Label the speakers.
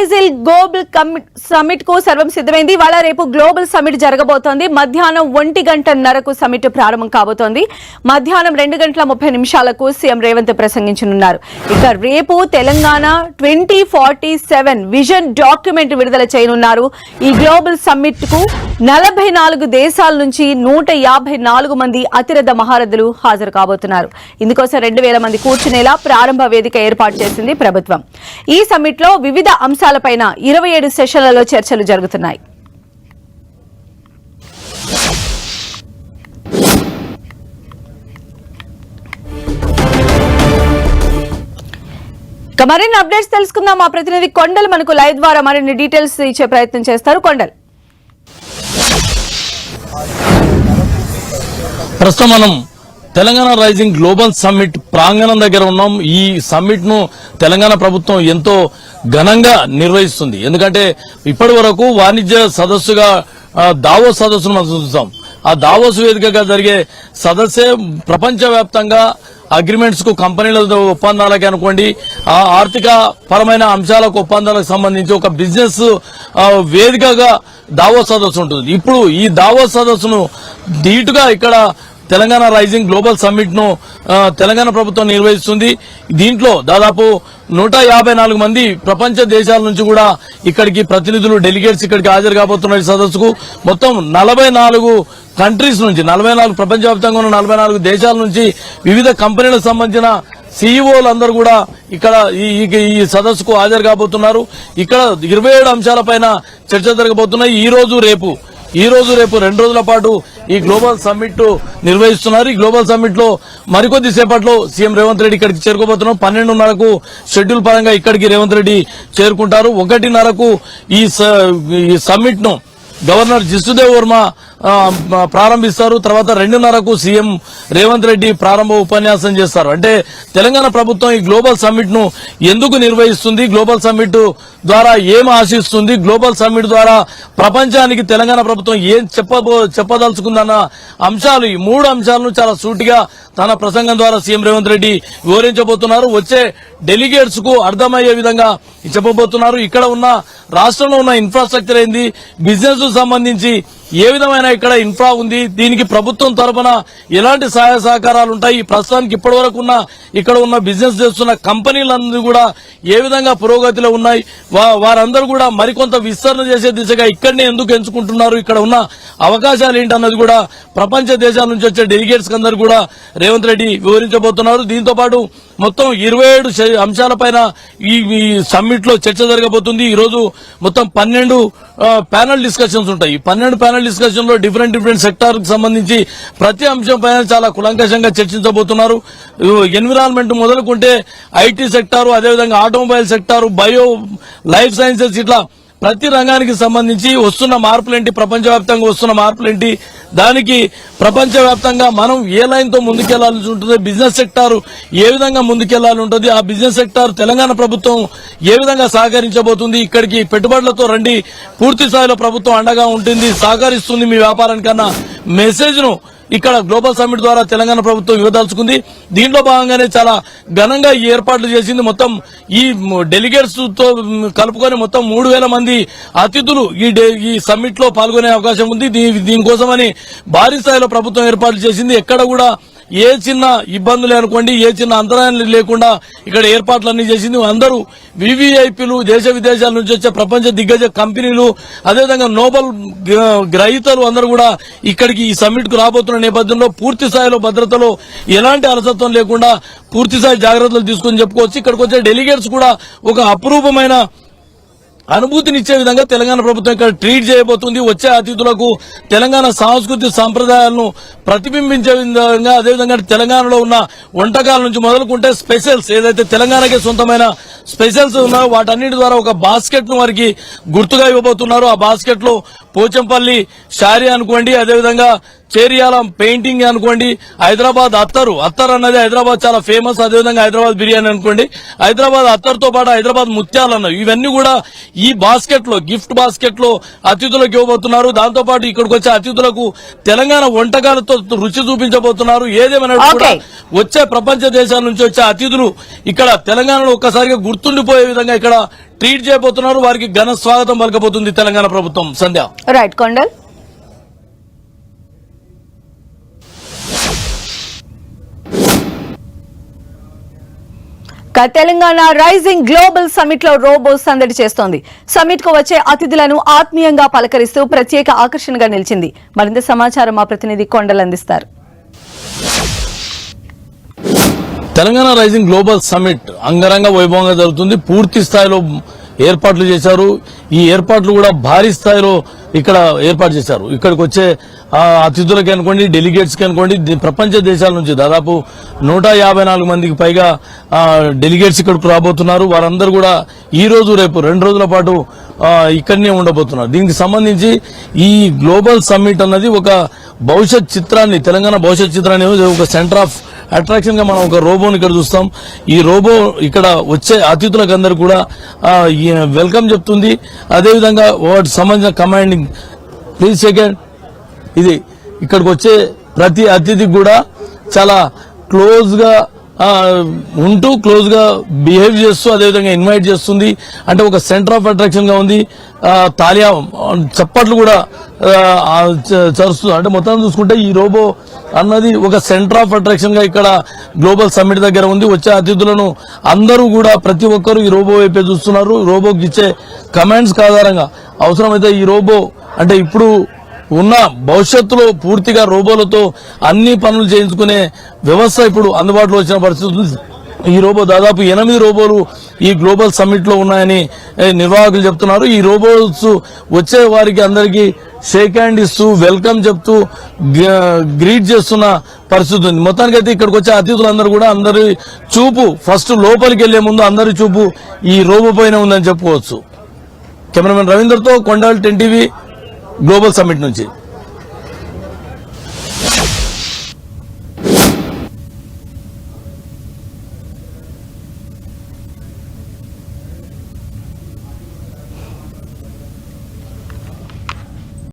Speaker 1: Brazil global summit కు సర్వం సిద్ధమైంది. ఇవాళ రేపు గ్లోబల్ సమిట్ జరగబోతోంది. మధ్యాహ్నం 1:30కు సమిట్ ప్రారంభం కాబోతోంది. మధ్యాహ్నం 2:30 సీఎం రేవంత్ ప్రసంగించనున్నారు. ఇక రేపు తెలంగాణ 2047 విజన్ డాక్యుమెంట్ విడుదల చేయనున్నారు. ఈ గ్లోబల్ సమిట్ కు 44 దేశాల నుంచి 154 మంది అతిరథ మహారథులు హాజరు కాబోతున్నారు. ఇందుకోసం 2000 మంది కూర్చునేలా ప్రారంభ వేదిక ఏర్పాటు చేసింది ప్రభుత్వం. ఈ సమిట్ లో వివిధ అంశాలపైన 27 సెషన్లలో చర్చలు జరుగుతున్నాయి. మరిన్ని అప్డేట్స్ తెలుసుకుందాం. మా ప్రతినిధి కొండల్ మనకు లైవ్ ద్వారా మరిన్ని డీటెయిల్స్ ఇచ్చే ప్రయత్నం చేస్తారు. కొండల్,
Speaker 2: ప్రస్తుతం మనం తెలంగాణ రైజింగ్ గ్లోబల్ సమ్మిట్ ప్రాంగణం దగ్గర ఉన్నాం. ఈ సమ్మిట్ ను తెలంగాణ ప్రభుత్వం ఎంతో ఘనంగా నిర్వహిస్తుంది. ఎందుకంటే ఇప్పటి వరకు వాణిజ్య సదస్సుగా దావోస్ సదస్సును మనం చూస్తాం. ఆ దావోస్ వేదికగా జరిగే సదస్సే ప్రపంచవ్యాప్తంగా అగ్రిమెంట్స్ కు కంపెనీల ఒప్పందాలకి అనుకోండి, ఆ ఆర్థిక పరమైన అంశాలకు ఒప్పందాలకు సంబంధించి ఒక బిజినెస్ వేదికగా దావోస్ సదస్సు ఉంటుంది. ఇప్పుడు ఈ దావోస్ సదస్సును ధీటుగా ఇక్కడ తెలంగాణ రైజింగ్ గ్లోబల్ సమ్మిట్ ను తెలంగాణ ప్రభుత్వం నిర్వహిస్తుంది. దీంట్లో దాదాపు 154 మంది ప్రపంచ దేశాల నుంచి కూడా ఇక్కడికి ప్రతినిధులు, డెలిగేట్స్ ఇక్కడికి హాజరు కాబోతున్నారు. ఈ సదస్సుకు మొత్తం 44 కంట్రీస్ నుంచి, 44 ప్రపంచవ్యాప్తంగా ఉన్న 44 దేశాల నుంచి వివిధ కంపెనీలకు సంబంధించిన సీఈఓలందరూ కూడా ఇక్కడ ఈ సదస్సుకు హాజరు కాబోతున్నారు. ఇక్కడ 27 అంశాలపైన చర్చ జరగబోతున్నాయి. ఈ రోజు రేపు 2 రోజుల పాటు ఈ గ్లోబల్ సమ్మిట్ నిర్వహిస్తున్నారు. ఈ గ్లోబల్ సమ్మిట్ లో మరికొద్ది సేపట్లో సీఎం రేవంత్ రెడ్డి ఇక్కడికి చేరుకోబోతున్నారు. 12:30కు షెడ్యూల్ పరంగా ఇక్కడికి రేవంత్ రెడ్డి చేరుకుంటారు. 1:30కు ఈ సమ్మిట్ ను గవర్నర్ జిష్ణుదేవ్ వర్మ ప్రారంభిస్తారు. తర్వాత 2:30కు సీఎం రేవంత్ రెడ్డి ప్రారంభ ఉపన్యాసం చేస్తారు. అంటే తెలంగాణ ప్రభుత్వం ఈ గ్లోబల్ సమ్మిట్ ను ఎందుకు నిర్వహిస్తుంది, గ్లోబల్ సమ్మిట్ ద్వారా ఏం ఆశిస్తుంది, గ్లోబల్ సమ్మిట్ ద్వారా ప్రపంచానికి తెలంగాణ ప్రభుత్వం ఏం చెప్పదలుచుకుందన్న అంశాలు, ఈ 3 అంశాలను చాలా సూటిగా తన ప్రసంగం ద్వారా సీఎం రేవంత్ రెడ్డి వివరించబోతున్నారు. వచ్చే డెలిగేట్స్ కు అర్థమయ్యే విధంగా చెప్పబోతున్నారు. ఇక్కడ ఉన్న రాష్ట్రంలో ఉన్న ఇన్ఫ్రాస్ట్రక్చర్ ఏంది, బిజినెస్ సంబంధించి ఏ విధమైన ఇక్కడ ఇన్ఫ్రా ఉంది, దీనికి ప్రభుత్వం తరఫున ఎలాంటి సహాయ సహకారాలు ఉంటాయి, ప్రస్తుతానికి ఇప్పటి వరకు ఇక్కడ ఉన్న బిజినెస్ చేస్తున్న కంపెనీలందరూ కూడా ఏ విధంగా పురోగతిలో ఉన్నాయి, వారందరూ కూడా మరికొంత విస్తరణ చేసే దిశగా ఇక్కడనే ఎందుకు ఎంచుకుంటున్నారు, ఇక్కడ ఉన్న అవకాశాలు ఏంటన్నది కూడా ప్రపంచ దేశాల నుంచి వచ్చే డెలిగేట్స్ అందరూ కూడా రేవంత్ రెడ్డి వివరించబోతున్నారు. దీంతో పాటు మొత్తం 27 అంశాలపైన ఈ సమ్మిట్ లో చర్చ జరగబోతుంది. ఈ రోజు మొత్తం 12 ప్యానల్ డిస్కషన్స్ ఉంటాయి. ఈ 12 ప్యానల్ డిస్కషన్ లో డిఫరెంట్ సెక్టార్ కు సంబంధించి ప్రతి అంశం పైన చాలా కులంకషంగా చర్చించబోతున్నారు. ఎన్విరాన్మెంట్ మొదలుకుంటే ఐటీ సెక్టారు, అదేవిధంగా automobile sector, bio, life sciences, ఇట్లా ప్రతి రంగానికి సంబంధించి వస్తున్న మార్పులేంటి, ప్రపంచవ్యాప్తంగా వస్తున్న మార్పులేంటి, దానికి ప్రపంచవ్యాప్తంగా మనం ఏ లైన్ తో ముందుకెళ్లాల్సి ఉంటుంది, బిజినెస్ సెక్టార్ ఏ విధంగా ముందుకెళ్లాలి ఉంటుంది, ఆ బిజినెస్ సెక్టార్ తెలంగాణ ప్రభుత్వం ఏ విధంగా సహకరించబోతుంది, ఇక్కడికి పెట్టుబడులతో రండి, పూర్తి స్థాయిలో ప్రభుత్వం అండగా ఉంటుంది, సహకరిస్తుంది మీ వ్యాపారానికన్నా మెసేజ్ ను ఇక్కడ గ్లోబల్ సమ్మిట్ ద్వారా తెలంగాణ ప్రభుత్వం ఇవ్వదలుచుకుంది. దీంట్లో భాగంగానే చాలా ఘనంగా ఈ ఏర్పాట్లు చేసింది. మొత్తం ఈ డెలిగేట్స్ తో కలుపుకొని మొత్తం 3000 మంది అతిథులు ఈ సమ్మిట్ లో పాల్గొనే అవకాశం ఉంది. దీనికోసమని భారీ స్థాయిలో ప్రభుత్వం ఏర్పాట్లు చేసింది. ఎక్కడ కూడా ఏ చిన్న ఇబ్బందులు అనుకోండి, ఏ చిన్న అంతరాయాలు లేకుండా ఇక్కడ ఏర్పాట్లన్నీ చేసింది. అందరూ వివిఐపీలు, దేశ విదేశాల నుంచి వచ్చే ప్రపంచ దిగ్గజ కంపెనీలు, అదేవిధంగా నోబెల్ గ్రహీతలు అందరూ కూడా ఇక్కడికి ఈ సమ్మిట్ కు రాబోతున్న నేపథ్యంలో పూర్తి స్థాయిలో భద్రతలో ఎలాంటి అలసత్వం లేకుండా పూర్తి స్థాయి జాగ్రత్తలు తీసుకుని చెప్పుకోవచ్చు. ఇక్కడికి వచ్చే డెలిగేట్స్ కూడా ఒక అపురూపమైన అనుభూతినిచ్చే విధంగా తెలంగాణ ప్రభుత్వం ఇక్కడ ట్రీట్ చేయబోతుంది. వచ్చే అతిథులకు తెలంగాణ సాంస్కృతిక సంప్రదాయాలను ప్రతిబింబించే విధంగా, అదేవిధంగా తెలంగాణలో ఉన్న వంటకాల నుంచి మొదలుకుంటే స్పెషల్స్, ఏదైతే తెలంగాణకే సొంతమైన స్పెషల్స్ ఉన్నాయో వాటన్నిటి ద్వారా ఒక బాస్కెట్ ను వారికి గుర్తుగా ఇవ్వబోతున్నారు. ఆ బాస్కెట్ లో పోచంపల్లి శారీ అనుకోండి, అదేవిధంగా చేరియాల పెయింటింగ్ అనుకోండి, హైదరాబాద్ అత్తర్ అన్నది హైదరాబాద్ చాలా ఫేమస్, అదేవిధంగా హైదరాబాద్ బిర్యానీ అనుకోండి, హైదరాబాద్ అత్తర్తో పాటు హైదరాబాద్ ముత్యాలు అన్నవి, ఇవన్నీ కూడా ఈ బాస్కెట్ లో, గిఫ్ట్ బాస్కెట్ లో అతిథులకు ఇవ్వబోతున్నారు. దాంతో పాటు ఇక్కడికి వచ్చే అతిథులకు తెలంగాణ వంటకాలతో రుచి చూపించబోతున్నారు. ఏదేమైనా కూడా వచ్చే ప్రపంచ దేశాల నుంచి వచ్చే అతిథులు ఇక్కడ తెలంగాణలో ఒక్కసారిగా గుర్తుండిపోయే విధంగా ఇక్కడ ట్రీట్ చేయబోతున్నారు. వారికి ఘన స్వాగతం పలకబోతుంది తెలంగాణ ప్రభుత్వం. Sandhya.
Speaker 1: Right Kondal. Telangana rising global summit లో రోబో సందడి చేస్తోంది. సమిట్ కు వచ్చే అతిథులను ఆత్మీయంగా పలకరిస్తూ ప్రత్యేక ఆకర్షణగా నిలిచింది. మరింత సమాచారం మా ప్రతినిధి కొండల్ అందిస్తారు.
Speaker 2: తెలంగాణ రైజింగ్ గ్లోబల్ సమిట్ అంగరంగ వైభవంగా జరుగుతుంది. పూర్తి స్థాయిలో ఏర్పాట్లు చేశారు. ఈ ఏర్పాట్లు కూడా భారీ స్థాయిలో ఇక్కడ ఏర్పాటు చేశారు. ఇక్కడికి వచ్చే అతిథులకి అనుకోండి, డెలిగేట్స్ కి అనుకోండి, ప్రపంచ దేశాల నుంచి దాదాపు 154 మందికి పైగా డెలిగేట్స్ ఇక్కడికి రాబోతున్నారు. వారందరూ కూడా ఈ రోజు రేపు 2 రోజుల పాటు ఇక్కడనే ఉండబోతున్నారు. దీనికి సంబంధించి ఈ గ్లోబల్ సమ్మిట్ అన్నది ఒక భవిష్యత్ చిత్రాన్ని, తెలంగాణ భవిష్యత్ చిత్రాన్ని ఒక సెంటర్ ఆఫ్ అట్రాక్షన్ గా మనం ఒక రోబోని ఇక్కడ చూస్తాం. ఈ రోబో ఇక్కడ వచ్చే అతిథులకు అందరు కూడా వెల్కమ్ చెప్తుంది. అదేవిధంగా వాటికి సంబంధించిన కమాండింగ్ ప్లీజ్ సెకండ్ ఇది ఇక్కడికి వచ్చే ప్రతి అతిథికి కూడా చాలా క్లోజ్ గా ఉంటూ క్లోజ్ గా బిహేవ్ చేస్తూ అదేవిధంగా ఇన్వైట్ చేస్తుంది. అంటే ఒక సెంటర్ ఆఫ్ అట్రాక్షన్ గా ఉంది. తాలియా చప్పట్లు కూడా చరుస్తుంది. అంటే మొత్తం చూసుకుంటే ఈ రోబో అన్నది ఒక సెంటర్ ఆఫ్ అట్రాక్షన్ గా ఇక్కడ గ్లోబల్ సమ్మిట్ దగ్గర ఉంది. వచ్చే అతిథులను అందరూ కూడా ప్రతి ఒక్కరు ఈ రోబో వైపే చూస్తున్నారు. రోబోకి ఇచ్చే కమాండ్స్ ఆధారంగా అవసరమైతే ఈ రోబో అంటే ఇప్పుడు ఉన్న భవిష్యత్తులో పూర్తిగా రోబోలతో అన్ని పనులు చేయించుకునే వ్యవస్థ ఇప్పుడు అందుబాటులో వచ్చిన పరిస్థితి. ఈ రోబో దాదాపు 8 రోబోలు ఈ గ్లోబల్ సమ్మిట్ లో ఉన్నాయని నిర్వాహకులు చెప్తున్నారు. ఈ రోబోస్ వచ్చే వారికి అందరికీ షేక్ హ్యాండ్ ఇస్తూ వెల్కమ్ చెప్తూ గ్రీట్ చేస్తున్న పరిస్థితి ఉంది. మొత్తానికైతే ఇక్కడికి వచ్చే అతిథులందరూ కూడా అందరి చూపు ఫస్ట్ లోపలికి వెళ్లే ముందు అందరి చూపు ఈ రోబో పైన ఉందని చెప్పుకోవచ్చు. Cameraman రవీందర్తో Kondal 10 TV global summit నుంచి.